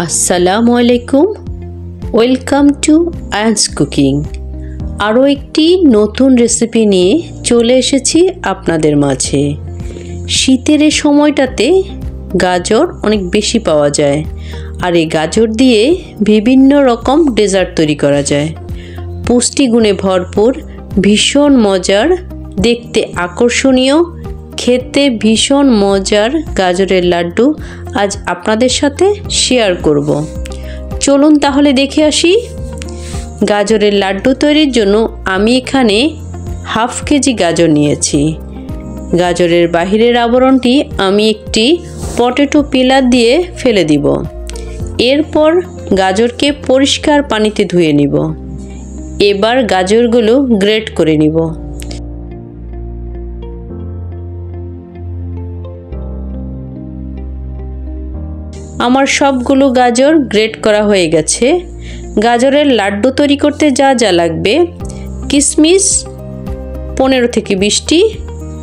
আসসালামু আলাইকুম, welcome to Ayans cooking. আরও একটি নতুন রেসিপি নিয়ে চলে এসেছি আপনাদের মাঝে। শীতের এই সময়টাতে গাজর অনেক বেশি পাওয়া যায়, আর এই গাজর দিয়ে বিভিন্ন রকম ডেজার্ট তৈরি করা যায়। পুষ্টিগুণে ভরপুর, ভীষণ মজার, দেখতে আকর্ষণীয়, খেতে ভীষণ মজার গাজরের লাড্ডু আজ আপনাদের সাথে শেয়ার করব। চলুন তাহলে দেখে আসি। গাজরের লাড্ডু তৈরির জন্য আমি এখানে হাফ কেজি গাজর নিয়েছি। গাজরের বাহিরের আবরণটি আমি একটি পটেটো পিলার দিয়ে ফেলে দিব। এরপর গাজরকে পরিষ্কার পানিতে ধুয়ে নিব। এবার গাজরগুলো গ্রেট করে নিব। আমার সবগুলো গাজর গ্রেট করা হয়ে গেছে। গাজরের লাড্ডু তৈরি করতে যা যা লাগবে: কিশমিশ 15 থেকে 20টি,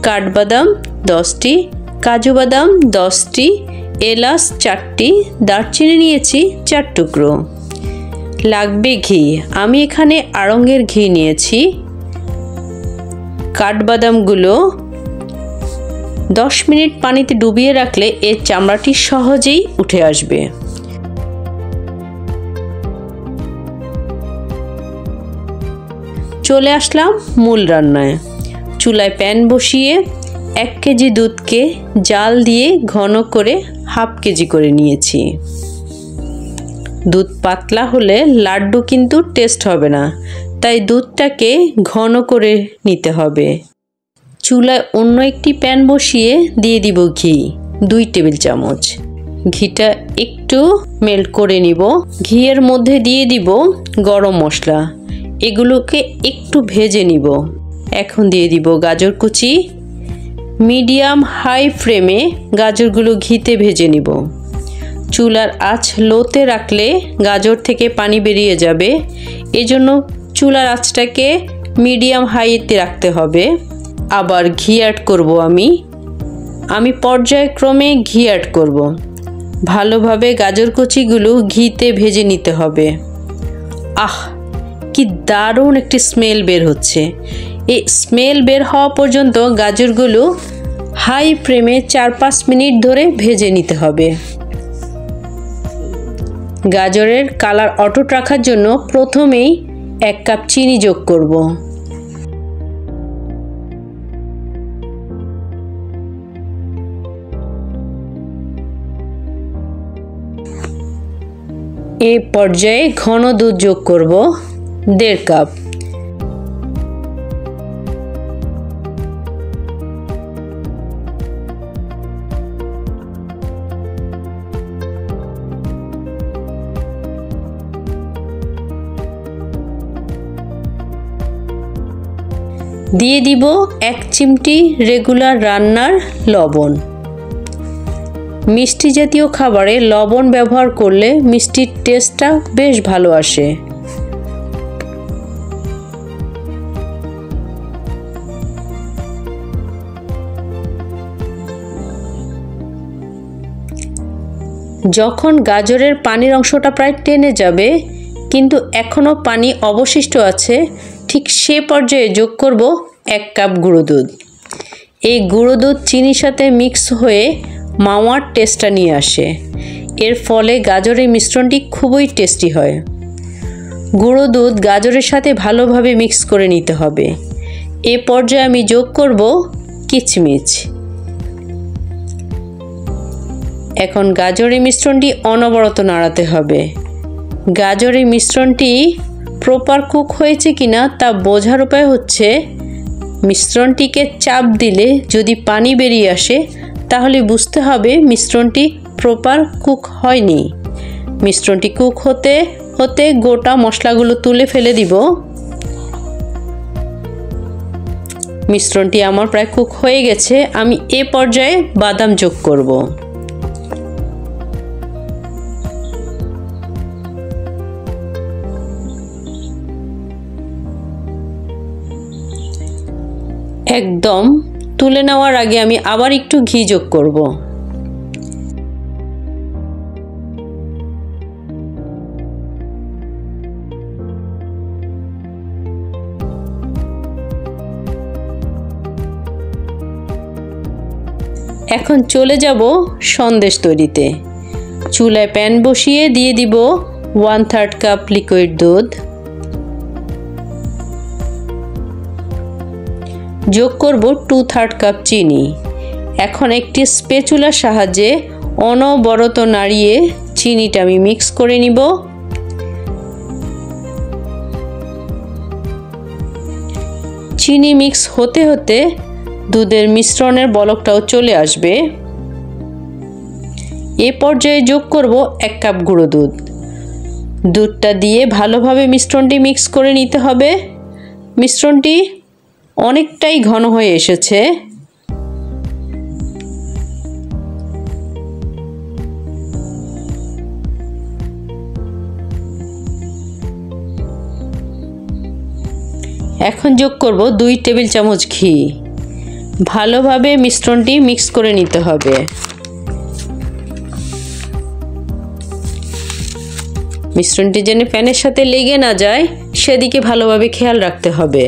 কাঠবাদাম 10টি, কাজু বাদাম 10টি, এলাচ 4টি, দারচিনি নিয়েছি 4 টুকরো। লাগবে ঘি। আমি এখানে আড়ঙের ঘি নিয়েছি। কাঠবাদামগুলো 10 মিনিট পানিতে ডুবিয়ে রাখলে এর চামড়াটি সহজেই উঠে আসবে। চলে আসলাম মূল রান্নায়। চুলায় প্যান বসিয়ে 1 কেজি দুধকে জাল দিয়ে ঘন করে হাফ কেজি করে নিয়েছি। দুধ পাতলা হলে লাড্ডু কিন্তু টেস্ট হবে না, তাই দুধটাকে ঘন করে নিতে হবে। চুলায় অন্য একটি প্যান বসিয়ে দিয়ে দিব ঘি 2 টেবিল চামচ। ঘিটা একটু মেল্ট করে নিব। ঘিয়ের মধ্যে দিয়ে দিব গরম মশলা, এগুলোকে একটু ভেজে নিব। এখন দিয়ে দিব গাজর কুচি। মিডিয়াম হাই ফ্লেমে গাজরগুলো ঘিতে ভেজে নিব। চুলার আঁচ লোতে রাখলে গাজর থেকে পানি বেরিয়ে যাবে, এজন্য চুলার আঁচটাকে মিডিয়াম হাইতে রাখতে হবে। আবার ঘি অ্যাড করব। আমি পর্যায়ক্রমে ঘি অ্যাড করব। ভালোভাবে গাজর কুচিগুলো ঘিতে ভেজে নিতে হবে। কি দারুণ একটি স্মেল বের হচ্ছে। এই স্মেল বের হওয়া পর্যন্ত গাজরগুলো হাই ফ্লেমে 4-5 মিনিট ধরে ভেজে নিতে হবে। গাজরের কালার অটুট রাখার জন্য প্রথমেই 1 কাপ চিনি যোগ করব। এই পর্যায়ে ঘন দুধ যোগ করব 1.5 কাপ। দিয়ে দিব 1 চিমটি রেগুলার রান্নার লবণ। মিষ্টি জাতীয় খাবারে লবণ ব্যবহার করলে মিষ্টির টেস্টটা বেশ ভালো আসে। যখন গাজরের পানির অংশটা প্রায় টেনে যাবে কিন্তু এখনও পানি অবশিষ্ট আছে, ঠিক সে পর্যায়ে যোগ করব 1 কাপ গুঁড়ো দুধ। এই গুঁড়ো দুধ চিনির সাথে মিক্স হয়ে মাওয়ার টেস্টটা নিয়ে আসে। এর ফলে গাজরের মিশ্রণটি খুবই টেস্টি হয়। গুঁড়ো দুধ গাজরের সাথে ভালোভাবে মিক্স করে নিতে হবে। এ পর্যায়ে আমি যোগ করব কিশমিশ। এখন গাজরের মিশ্রণটি অনবরত নাড়াতে হবে। গাজরের মিশ্রণটি প্রপার কুক হয়েছে কিনা তা বোঝার উপায় হচ্ছে মিশ্রণটিকে চাপ দিলে যদি পানি বেরিয়ে আসে তাহলে বুঝতে হবে মিশ্রণটি প্রপার কুক হয়নি। মিশ্রণটি কুক হতে হতে গোটা মশলাগুলো তুলে ফেলে দিব। মিশ্রণটি আমার প্রায় কুক হয়ে গেছে। আমি এ পর্যায়ে বাদাম যোগ করব। একদম তুলে নেওয়ার আগে আমি আবার একটু ঘি যোগ করব। এখন চলে যাব সন্দেশ তৈরিতে। চুলায় প্যান বসিয়ে দিয়ে দিব 1/3 কাপ লিকুইড দুধ, যোগ করব 2/3 কাপ চিনি। এখন একটি স্প্যাচুলার সাহায্যে অনবরত নাড়িয়ে চিনিটা আমি মিক্স করে নিব। চিনি মিক্স হতে হতে দুধের মিশ্রণের বলকটাও চলে আসবে। এ পর্যায়ে যোগ করব 1 কাপ গুঁড়ো দুধ। দুধটা দিয়ে ভালোভাবে মিশ্রণটি মিক্স করে নিতে হবে। মিশ্রণটি অনেকটাই ঘন হয়ে এসেছে। এখন যোগ করব 2 টেবিল চামচ ঘি। ভালোভাবে মিশ্রণটি মিক্স করে নিতে হবে। মিশ্রণটি যেন প্যানের সাথে লেগে না যায় সেদিকে ভালোভাবে খেয়াল রাখতে হবে।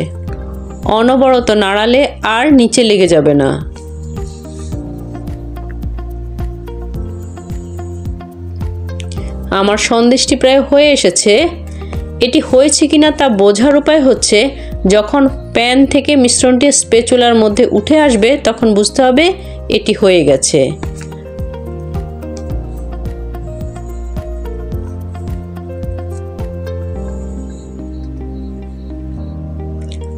অনবরত নাড়ালে আর নিচে লেগে যাবে না। আমার সন্দেশটি প্রায় হয়ে এসেছে। এটি হয়েছে কিনা তা বোঝার উপায় হচ্ছে যখন প্যান থেকে মিশ্রণটি স্প্যাচুলার মধ্যে উঠে আসবে তখন বুঝতে হবে এটি হয়ে গেছে।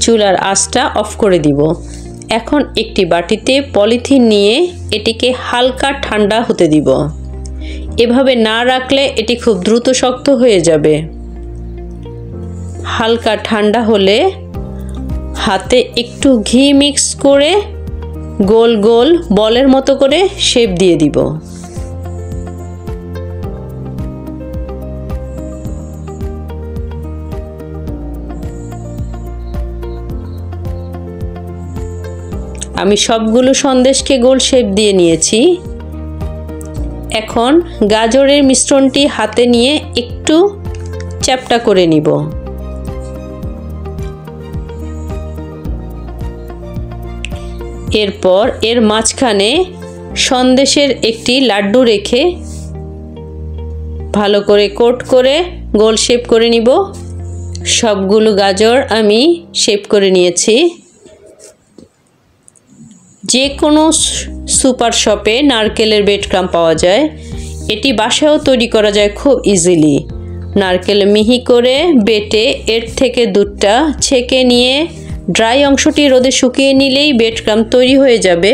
চুলার আঁচটা অফ করে দিব। এখন একটি বাটিতে পলিথিন নিয়ে এটিকে হালকা ঠান্ডা হতে দিব। এভাবে না রাখলে এটি খুব দ্রুত শক্ত হয়ে যাবে। হালকা ঠান্ডা হলে হাতে একটু ঘি মিক্স করে গোল গোল বলের মতো করে শেপ দিয়ে দিব। আমি সবগুলো সন্দেশকে গোল শেপ দিয়ে নিয়েছি। এখন গাজরের মিশ্রণটি হাতে নিয়ে একটু চ্যাপ্টা করে নিব। এরপর এর মাঝখানে সন্দেশের একটি লাড্ডু রেখে ভালো করে কোট করে গোল শেপ করে নিব। সবগুলো গাজর আমি শেপ করে নিয়েছি। যে কোনো সুপার শপে নারকেলের ব্রেড ক্রাম্ব পাওয়া যায়। এটি বাসায়ও তৈরি করা যায় খুব ইজিলি। নারকেল মিহি করে বেটে এর থেকে দুধটা ছেঁকে নিয়ে ড্রাই অংশটি রোদে শুকিয়ে নিলেই ব্রেড ক্রাম্ব তৈরি হয়ে যাবে।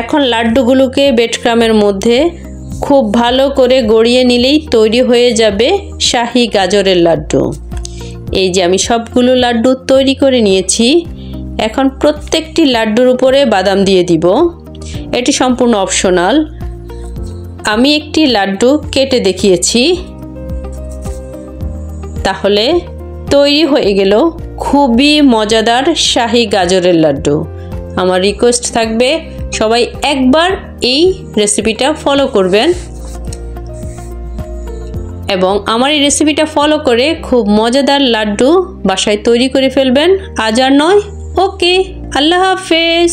এখন লাড্ডুগুলোকে ব্রেড ক্রাম্বের মধ্যে খুব ভালো করে গড়িয়ে নিলেই তৈরি হয়ে যাবে শাহি গাজরের লাড্ডু। এই যে আমি সবগুলো লাড্ডু তৈরি করে নিয়েছি। এখন প্রত্যেকটি লাড্ডুর উপরে বাদাম দিয়ে দিব। এটি সম্পূর্ণ অপশনাল। আমি একটি লাড্ডু কেটে দেখিয়েছি। তাহলে তৈরি হয়ে গেল খুবই মজাদার শাহি গাজরের লাড্ডু। আমার রিকোয়েস্ট থাকবে সবাই একবার এই রেসিপিটা ফলো করবেন এবং আমার এই রেসিপিটা ফলো করে খুব মজাদার লাড্ডু বাসায় তৈরি করে ফেলবেন। আজ আর নয়, ওকে, আল্লাহ হাফেজ।